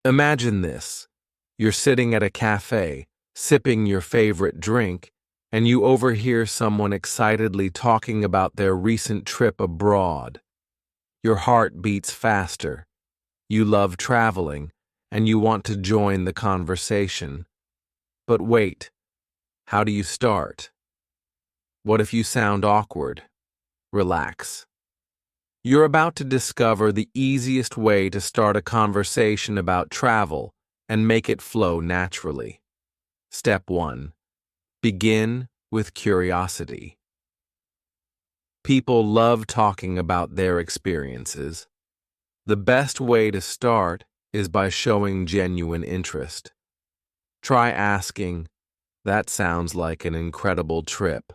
Imagine this. You're sitting at a cafe, sipping your favorite drink, and you overhear someone excitedly talking about their recent trip abroad. Your heart beats faster. You love traveling, and you want to join the conversation. But wait, how do you start? What if you sound awkward? Relax. You're about to discover the easiest way to start a conversation about travel and make it flow naturally. Step 1. Begin with curiosity. People love talking about their experiences. The best way to start is by showing genuine interest. Try asking, "That sounds like an incredible trip.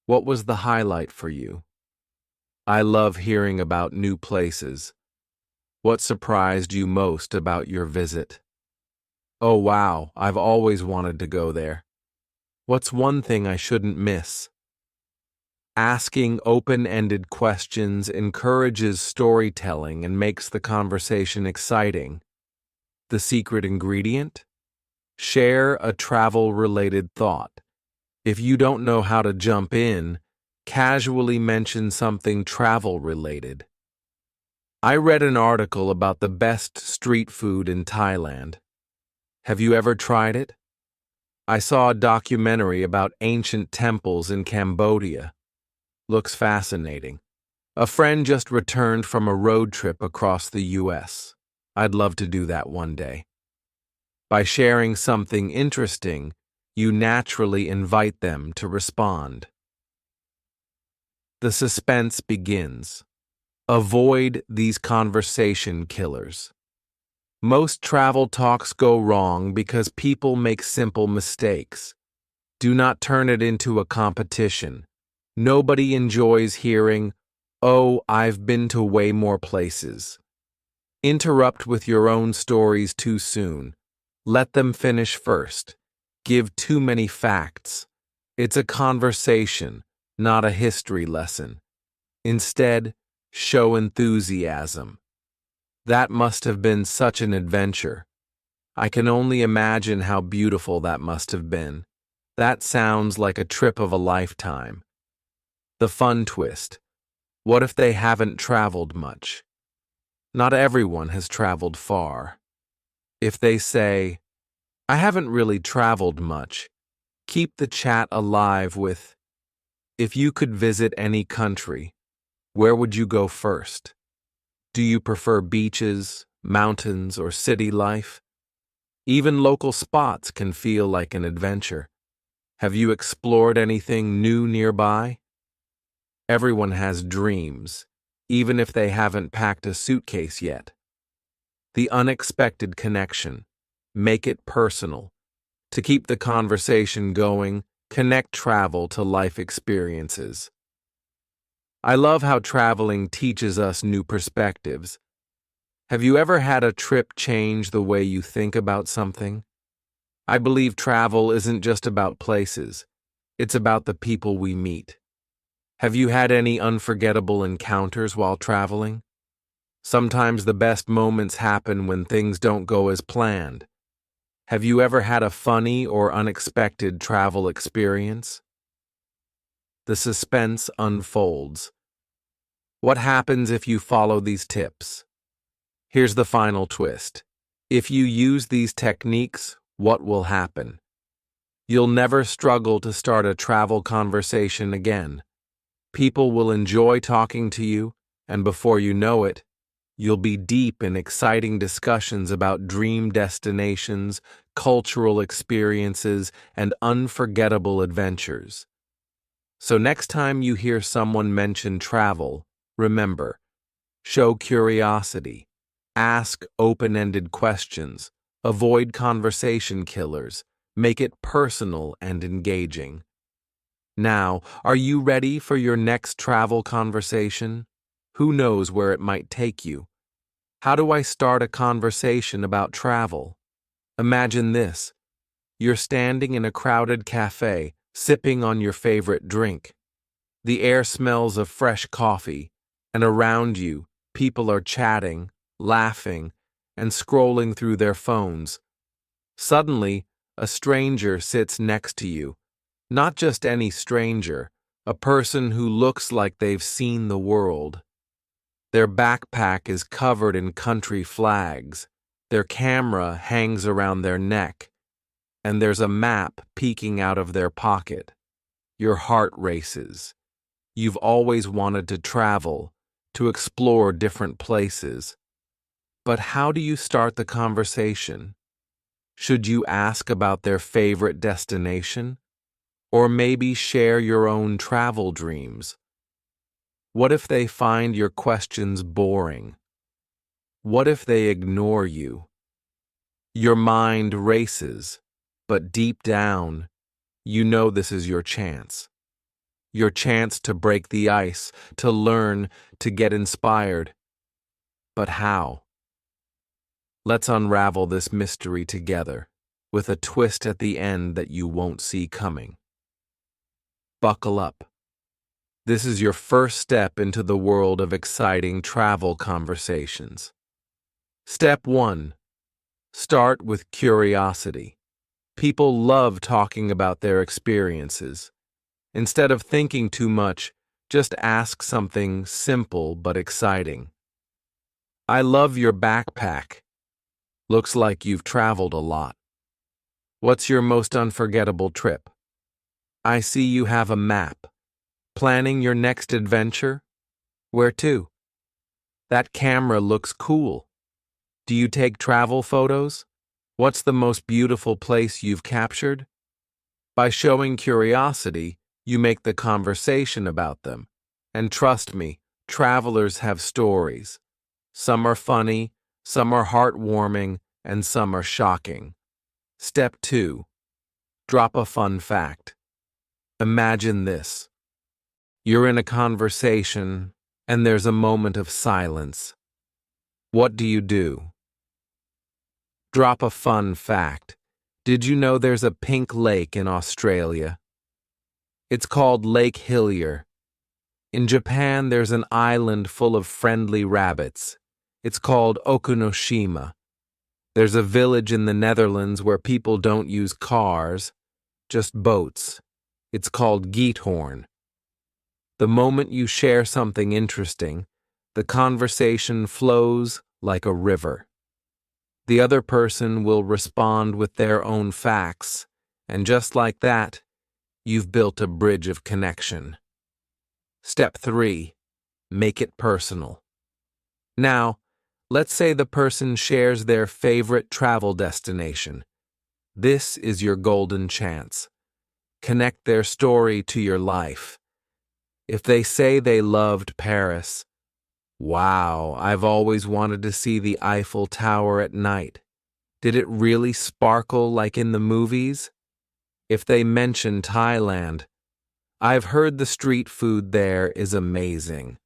What was the highlight for you? I love hearing about new places. What surprised you most about your visit? Oh wow, I've always wanted to go there. What's one thing I shouldn't miss?" Asking open-ended questions encourages storytelling and makes the conversation exciting. The secret ingredient? Share a travel-related thought. If you don't know how to jump in, casually mention something travel-related. I read an article about the best street food in Thailand. Have you ever tried it? I saw a documentary about ancient temples in Cambodia. Looks fascinating. A friend just returned from a road trip across the U.S. I'd love to do that one day. By sharing something interesting, you naturally invite them to respond. The suspense begins. Avoid these conversation killers. Most travel talks go wrong because people make simple mistakes. Do not turn it into a competition. Nobody enjoys hearing, "Oh, I've been to way more places." Interrupt with your own stories too soon. Let them finish first. Give too many facts. It's a conversation, not a history lesson. Instead, show enthusiasm. That must have been such an adventure. I can only imagine how beautiful that must have been. That sounds like a trip of a lifetime. The fun twist. What if they haven't traveled much? Not everyone has traveled far. If they say, "I haven't really traveled much," keep the chat alive with, "If you could visit any country, where would you go first? Do you prefer beaches, mountains, or city life?" Even local spots can feel like an adventure. Have you explored anything new nearby? Everyone has dreams, even if they haven't packed a suitcase yet. The unexpected connection. Make it personal. To keep the conversation going, connect travel to life experiences. I love how traveling teaches us new perspectives. Have you ever had a trip change the way you think about something? I believe travel isn't just about places. It's about the people we meet. Have you had any unforgettable encounters while traveling? Sometimes the best moments happen when things don't go as planned. Have you ever had a funny or unexpected travel experience? The suspense unfolds. What happens if you follow these tips? Here's the final twist. If you use these techniques, what will happen? You'll never struggle to start a travel conversation again. People will enjoy talking to you, and before you know it, you'll be deep in exciting discussions about dream destinations, cultural experiences, and unforgettable adventures. So next time you hear someone mention travel, remember, show curiosity, ask open-ended questions, avoid conversation killers, make it personal and engaging. Now, are you ready for your next travel conversation? Who knows where it might take you? How do I start a conversation about travel? Imagine this. You're standing in a crowded cafe, sipping on your favorite drink. The air smells of fresh coffee, and around you, people are chatting, laughing, and scrolling through their phones. Suddenly, a stranger sits next to you. Not just any stranger, a person who looks like they've seen the world. Their backpack is covered in country flags. Their camera hangs around their neck, and there's a map peeking out of their pocket. Your heart races. You've always wanted to travel, to explore different places. But how do you start the conversation? Should you ask about their favorite destination? Or maybe share your own travel dreams? What if they find your questions boring? What if they ignore you? Your mind races, but deep down, you know this is your chance. Your chance to break the ice, to learn, to get inspired. But how? Let's unravel this mystery together, with a twist at the end that you won't see coming. Buckle up. This is your first step into the world of exciting travel conversations. Step 1. Start with curiosity. People love talking about their experiences. Instead of thinking too much, just ask something simple but exciting. I love your backpack. Looks like you've traveled a lot. What's your most unforgettable trip? I see you have a map. Planning your next adventure? Where to? That camera looks cool. Do you take travel photos? What's the most beautiful place you've captured? By showing curiosity, you make the conversation about them. And trust me, travelers have stories. Some are funny, some are heartwarming, and some are shocking. Step 2. Drop a fun fact. Imagine this. You're in a conversation, and there's a moment of silence. What do you do? Drop a fun fact. Did you know there's a pink lake in Australia? It's called Lake Hillier. In Japan, there's an island full of friendly rabbits. It's called Okunoshima. There's a village in the Netherlands where people don't use cars, just boats. It's called Giethoorn. The moment you share something interesting, the conversation flows like a river. The other person will respond with their own facts, and just like that, you've built a bridge of connection. Step 3. Make it personal. Now, let's say the person shares their favorite travel destination. This is your golden chance. Connect their story to your life. If they say they loved Paris, wow, I've always wanted to see the Eiffel Tower at night. Did it really sparkle like in the movies? If they mention Thailand, I've heard the street food there is amazing.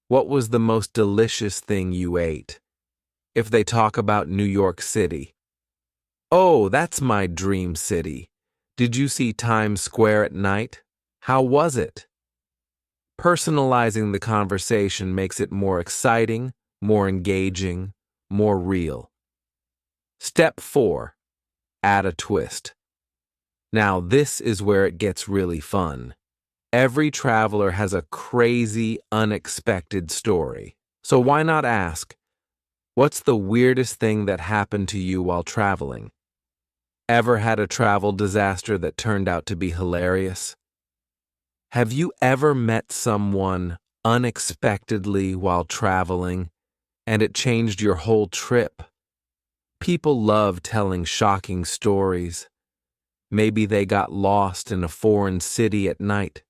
What was the most delicious thing you ate? If they talk about New York City, oh, that's my dream city. Did you see Times Square at night? How was it? Personalizing the conversation makes it more exciting, more engaging, more real. Step 4. Add a twist. Now this is where it gets really fun. Every traveler has a crazy, unexpected story. So why not ask, what's the weirdest thing that happened to you while traveling? Ever had a travel disaster that turned out to be hilarious? Have you ever met someone unexpectedly while traveling, and it changed your whole trip? People love telling shocking stories. Maybe they got lost in a foreign city at night.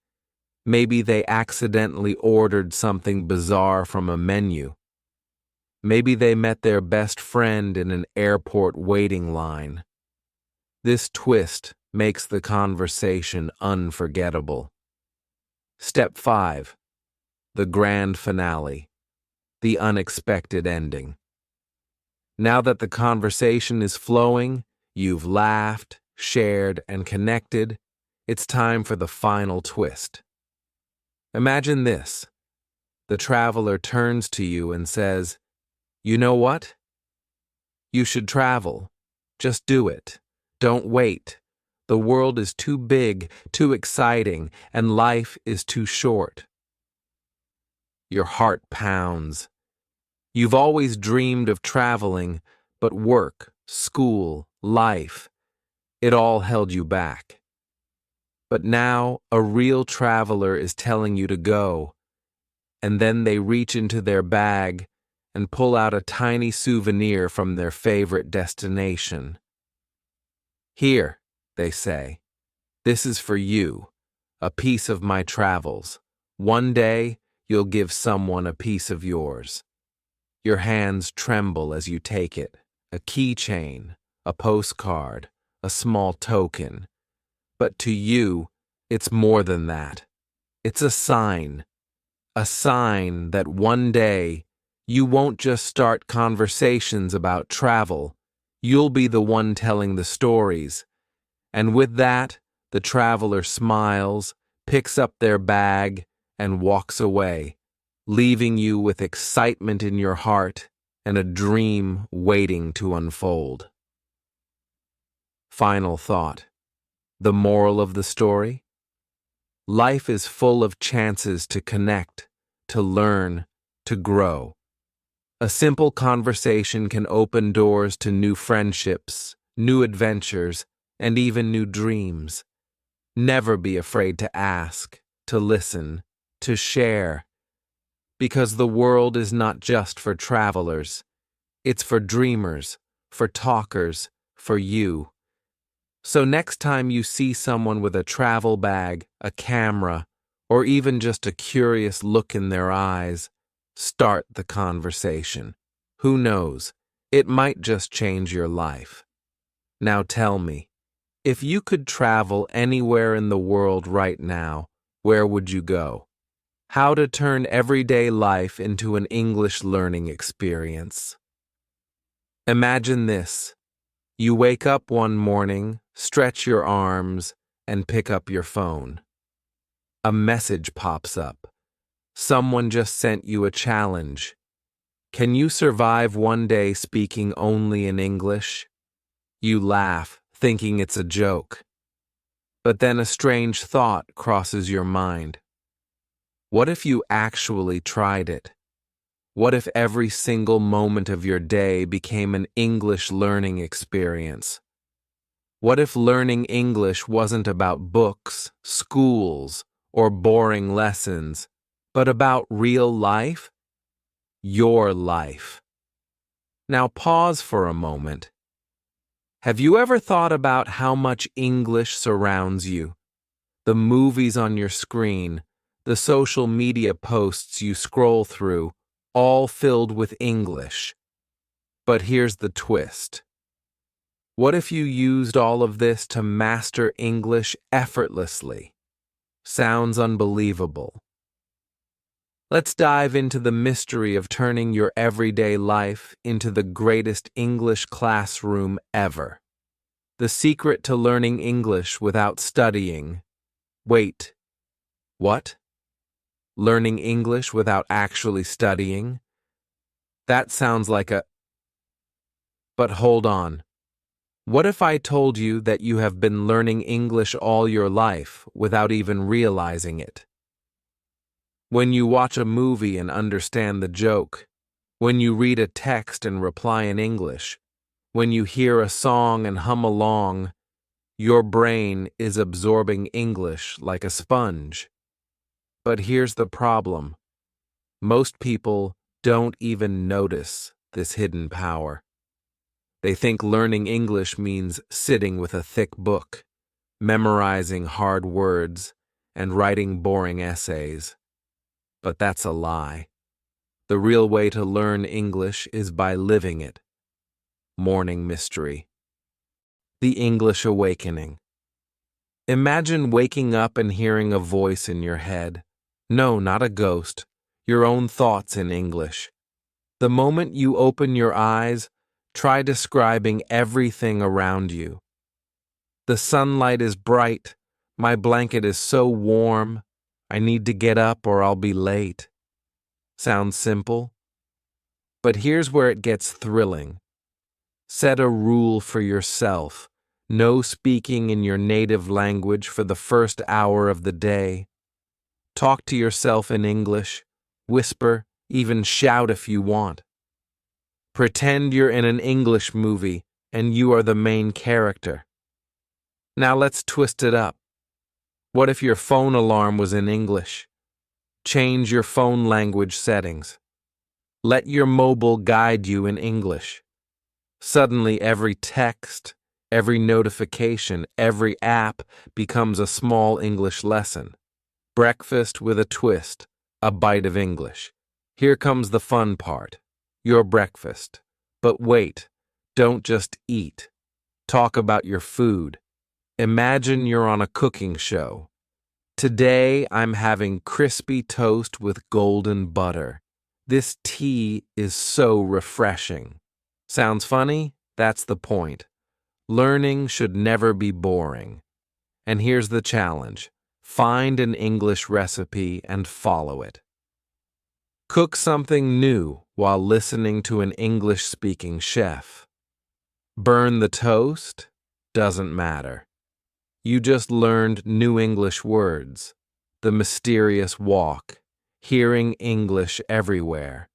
Maybe they accidentally ordered something bizarre from a menu. Maybe they met their best friend in an airport waiting line. This twist makes the conversation unforgettable. Step 5. The grand finale. The unexpected ending. Now that the conversation is flowing, you've laughed, shared, and connected, it's time for the final twist. Imagine this. The traveler turns to you and says, "You know what? You should travel. Just do it. Don't wait. The world is too big, too exciting, and life is too short. Your heart pounds. You've always dreamed of traveling, but work, school, life, it all held you back. But now a real traveler is telling you to go, and then they reach into their bag and pull out a tiny souvenir from their favorite destination. Here, they say, this is for you, a piece of my travels. One day, you'll give someone a piece of yours. Your hands tremble as you take it, a keychain, a postcard, a small token. But to you, it's more than that. It's a sign that one day you won't just start conversations about travel, you'll be the one telling the stories. And with that, the traveler smiles, picks up their bag, and walks away, leaving you with excitement in your heart and a dream waiting to unfold. Final thought. The moral of the story? Life is full of chances to connect, to learn, to grow. A simple conversation can open doors to new friendships, new adventures, and even new dreams. Never be afraid to ask, to listen, to share. Because the world is not just for travelers. It's for dreamers, for talkers, for you. So next time you see someone with a travel bag, a camera, or even just a curious look in their eyes, start the conversation. Who knows? It might just change your life. Now tell me, if you could travel anywhere in the world right now, where would you go? How to turn everyday life into an English learning experience. Imagine this. You wake up one morning, stretch your arms, and pick up your phone. A message pops up. Someone just sent you a challenge. Can you survive one day speaking only in English? You laugh, thinking it's a joke. But then a strange thought crosses your mind. What if you actually tried it? What if every single moment of your day became an English learning experience? What if learning English wasn't about books, schools, or boring lessons, but about real life? Your life. Now pause for a moment. Have you ever thought about how much English surrounds you? The movies on your screen, the social media posts you scroll through, all filled with English. But here's the twist. What if you used all of this to master English effortlessly? Sounds unbelievable. Let's dive into the mystery of turning your everyday life into the greatest English classroom ever. The secret to learning English without studying. Wait, what? Learning English without actually studying? That sounds like a... But hold on. What if I told you that you have been learning English all your life without even realizing it? When you watch a movie and understand the joke, when you read a text and reply in English, when you hear a song and hum along, your brain is absorbing English like a sponge. But here's the problem. Most people don't even notice this hidden power. They think learning English means sitting with a thick book, memorizing hard words, and writing boring essays. But that's a lie. The real way to learn English is by living it. Morning Mystery. The English Awakening. Imagine waking up and hearing a voice in your head. No, not a ghost. Your own thoughts in English. The moment you open your eyes, try describing everything around you. The sunlight is bright. My blanket is so warm. I need to get up or I'll be late. Sounds simple? But here's where it gets thrilling. Set a rule for yourself. No speaking in your native language for the first hour of the day. Talk to yourself in English. Whisper, even shout if you want. Pretend you're in an English movie and you are the main character. Now let's twist it up. What if your phone alarm was in English? Change your phone language settings. Let your mobile guide you in English. Suddenly, every text, every notification, every app becomes a small English lesson. Breakfast with a twist, a bite of English. Here comes the fun part. Your breakfast. But wait, don't just eat. Talk about your food. Imagine you're on a cooking show. Today, I'm having crispy toast with golden butter. This tea is so refreshing. Sounds funny? That's the point. Learning should never be boring. And here's the challenge. Find an English recipe and follow it. Cook something new while listening to an English-speaking chef. Burn the toast? Doesn't matter. You just learned new English words. The mysterious walk. Hearing English everywhere.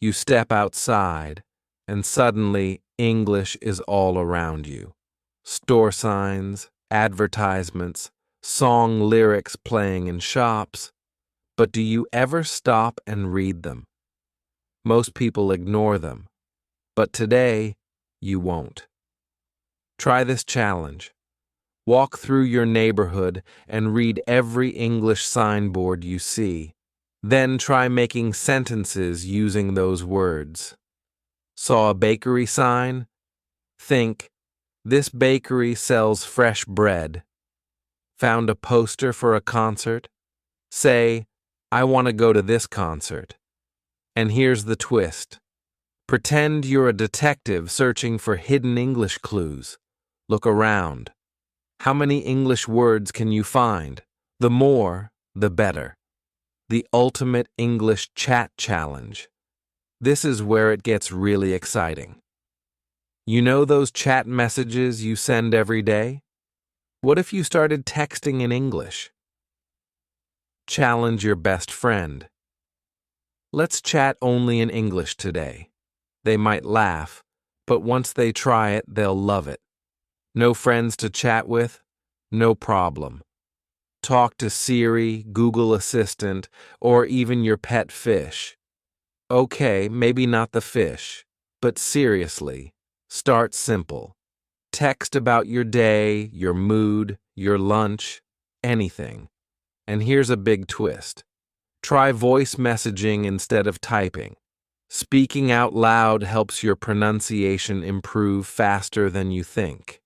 You step outside, and suddenly English is all around you. Store signs, advertisements, song lyrics playing in shops. But do you ever stop and read them? Most people ignore them. But today, you won't. Try this challenge. Walk through your neighborhood and read every English signboard you see. Then try making sentences using those words. Saw a bakery sign? Think, this bakery sells fresh bread. Found a poster for a concert? Say, I want to go to this concert. And here's the twist. Pretend you're a detective searching for hidden English clues. Look around. How many English words can you find? The more, the better. The ultimate English chat challenge. This is where it gets really exciting. You know those chat messages you send every day? What if you started texting in English? Challenge your best friend. Let's chat only in English today. They might laugh, but once they try it, they'll love it. No friends to chat with? No problem. Talk to Siri, Google Assistant, or even your pet fish. Okay, maybe not the fish, but seriously, start simple. Text about your day, your mood, your lunch, anything. And here's a big twist. Try voice messaging instead of typing. Speaking out loud helps your pronunciation improve faster than you think.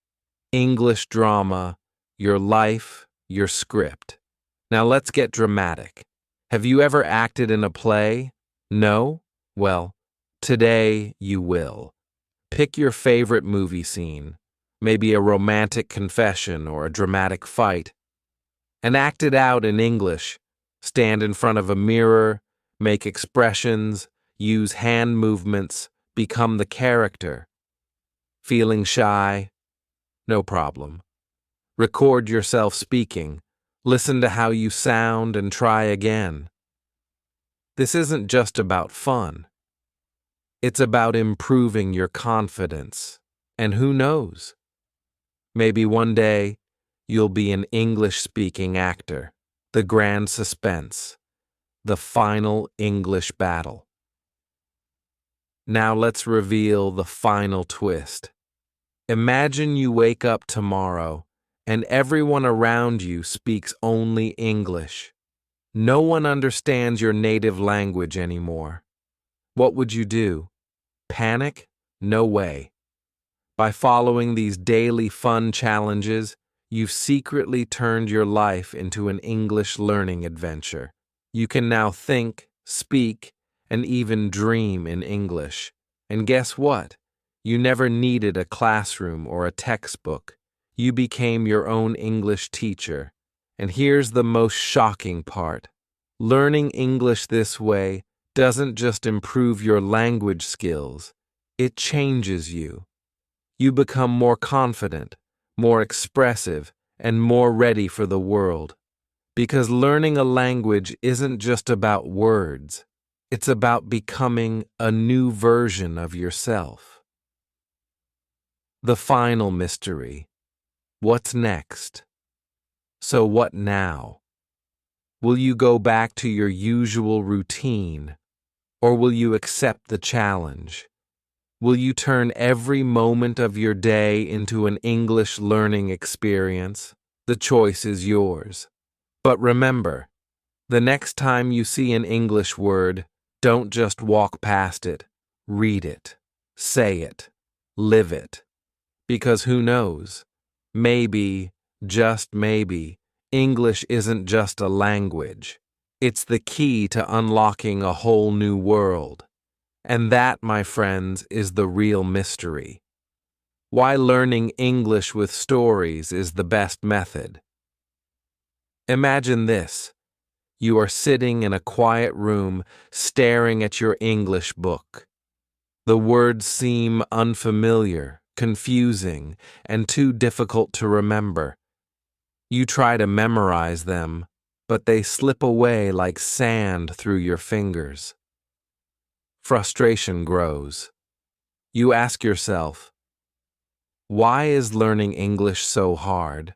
English drama, your life, your script. Now let's get dramatic. Have you ever acted in a play? No? Well, today you will. Pick your favorite movie scene, maybe a romantic confession or a dramatic fight, and act it out in English. Stand in front of a mirror, make expressions, use hand movements, become the character. Feeling shy? No problem. Record yourself speaking. Listen to how you sound and try again. This isn't just about fun. It's about improving your confidence. And who knows? Maybe one day you'll be an English-speaking actor. The grand suspense. The final English battle. Now let's reveal the final twist. Imagine you wake up tomorrow and everyone around you speaks only English. No one understands your native language anymore. What would you do? Panic? No way. By following these daily fun challenges, you've secretly turned your life into an English learning adventure. You can now think, speak, and even dream in English. And guess what? You never needed a classroom or a textbook. You became your own English teacher. And here's the most shocking part. Learning English this way doesn't just improve your language skills, it changes you. You become more confident, more expressive, and more ready for the world. Because learning a language isn't just about words, it's about becoming a new version of yourself. The final mystery. What's next? So what now? Will you go back to your usual routine, or will you accept the challenge? Will you turn every moment of your day into an English learning experience? The choice is yours. But remember, the next time you see an English word, don't just walk past it. Read it. Say it. Live it. Because who knows? Maybe, just maybe, English isn't just a language. It's the key to unlocking a whole new world. And that, my friends, is the real mystery. Why learning English with stories is the best method. Imagine this. You are sitting in a quiet room, staring at your English book. The words seem unfamiliar, confusing, and too difficult to remember. You try to memorize them, but they slip away like sand through your fingers. Frustration grows. You ask yourself, why is learning English so hard?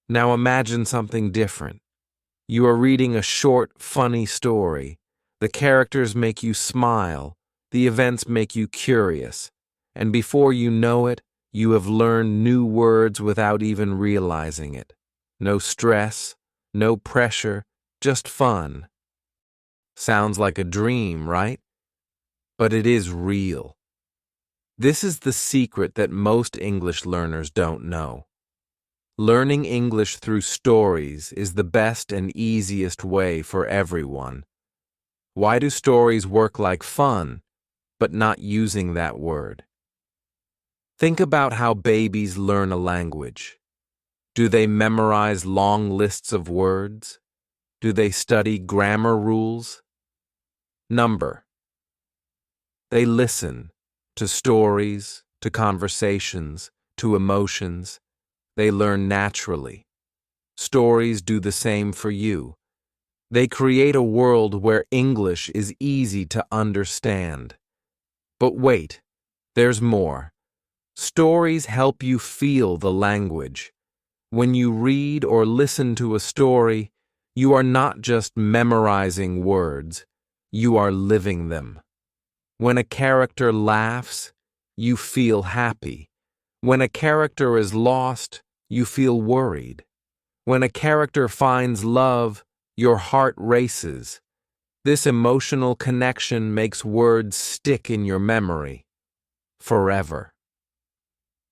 Now imagine something different. You are reading a short, funny story. The characters make you smile, the events make you curious, and before you know it, you have learned new words without even realizing it. No stress, no pressure, just fun. Sounds like a dream, right? But it is real. This is the secret that most English learners don't know. Learning English through stories is the best and easiest way for everyone. Why do stories work like fun, but not using that word? Think about how babies learn a language. Do they memorize long lists of words? Do they study grammar rules? Number. They listen to stories, to conversations, to emotions. They learn naturally. Stories do the same for you. They create a world where English is easy to understand. But wait, there's more. Stories help you feel the language. When you read or listen to a story, you are not just memorizing words, you are living them. When a character laughs, you feel happy. When a character is lost, you feel worried. When a character finds love, your heart races. This emotional connection makes words stick in your memory forever.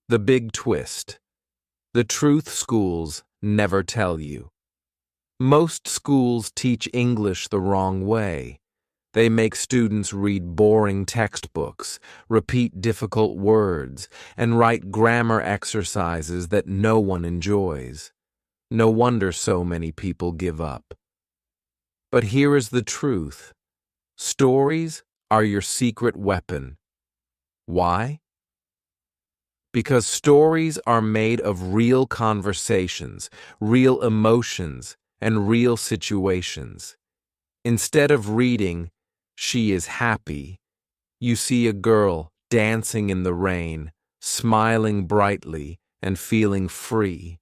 The big twist. The truth schools never tell you. Most schools teach English the wrong way. They make students read boring textbooks, repeat difficult words, and write grammar exercises that no one enjoys. No wonder so many people give up. But here is the truth. Stories are your secret weapon. Why? Because stories are made of real conversations, real emotions, and real situations. Instead of reading, "She is happy," you see a girl dancing in the rain, smiling brightly, and feeling free.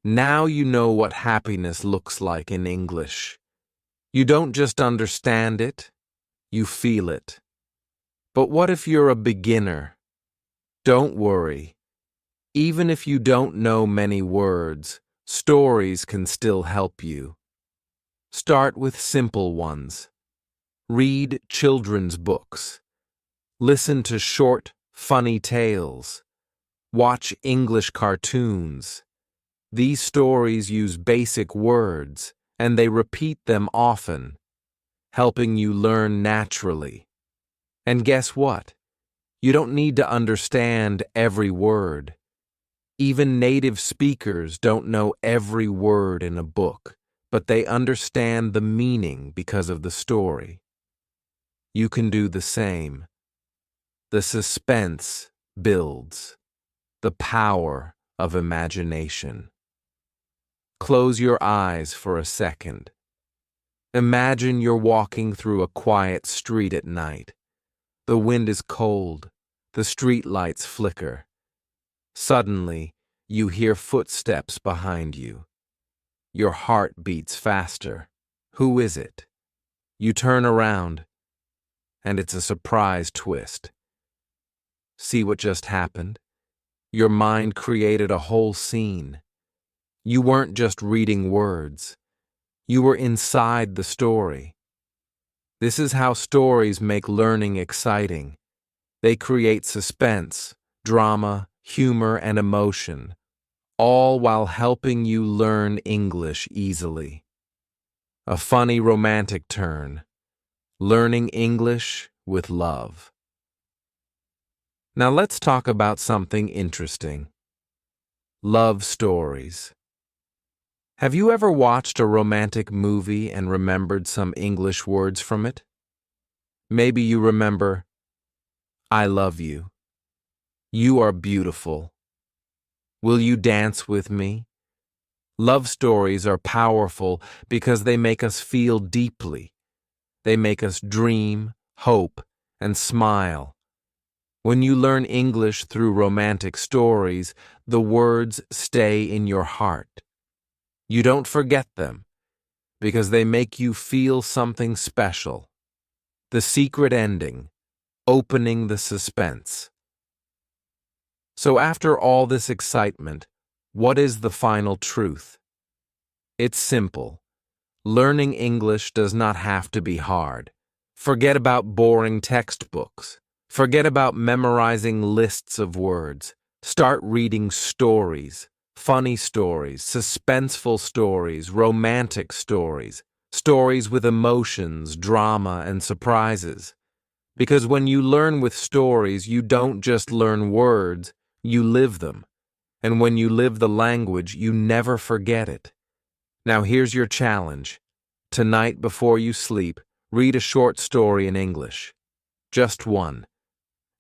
Now you know what happiness looks like in English. You don't just understand it, you feel it. But what if you're a beginner? Don't worry. Even if you don't know many words, stories can still help you. Start with simple ones. Read children's books. Listen to short, funny tales. Watch English cartoons. These stories use basic words, and they repeat them often, helping you learn naturally. And guess what? You don't need to understand every word. Even native speakers don't know every word in a book, but they understand the meaning because of the story. You can do the same. The suspense builds. The power of imagination. Close your eyes for a second. Imagine you're walking through a quiet street at night. The wind is cold. The street lights flicker. Suddenly, you hear footsteps behind you. Your heart beats faster. Who is it? You turn around, and it's a surprise twist. See what just happened? Your mind created a whole scene. You weren't just reading words. You were inside the story. This is how stories make learning exciting. They create suspense, drama, humor, and emotion, all while helping you learn English easily. A funny romantic turn. Learning English with love. Now let's talk about something interesting. Love stories. Have you ever watched a romantic movie and remembered some English words from it? Maybe you remember, "I love you," "You are beautiful," "Will you dance with me?" Love stories are powerful because they make us feel deeply. They make us dream, hope, and smile. When you learn English through romantic stories, the words stay in your heart. You don't forget them because they make you feel something special. The secret ending, opening the suspense. So after all this excitement, what is the final truth? It's simple. Learning English does not have to be hard. Forget about boring textbooks. Forget about memorizing lists of words. Start reading stories, funny stories, suspenseful stories, romantic stories, stories with emotions, drama, and surprises. Because when you learn with stories, you don't just learn words, you live them. And when you live the language, you never forget it. Now here's your challenge. Tonight before you sleep, read a short story in English. Just one.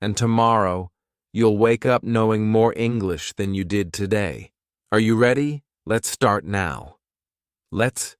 And tomorrow, you'll wake up knowing more English than you did today. Are you ready? Let's start now. Let's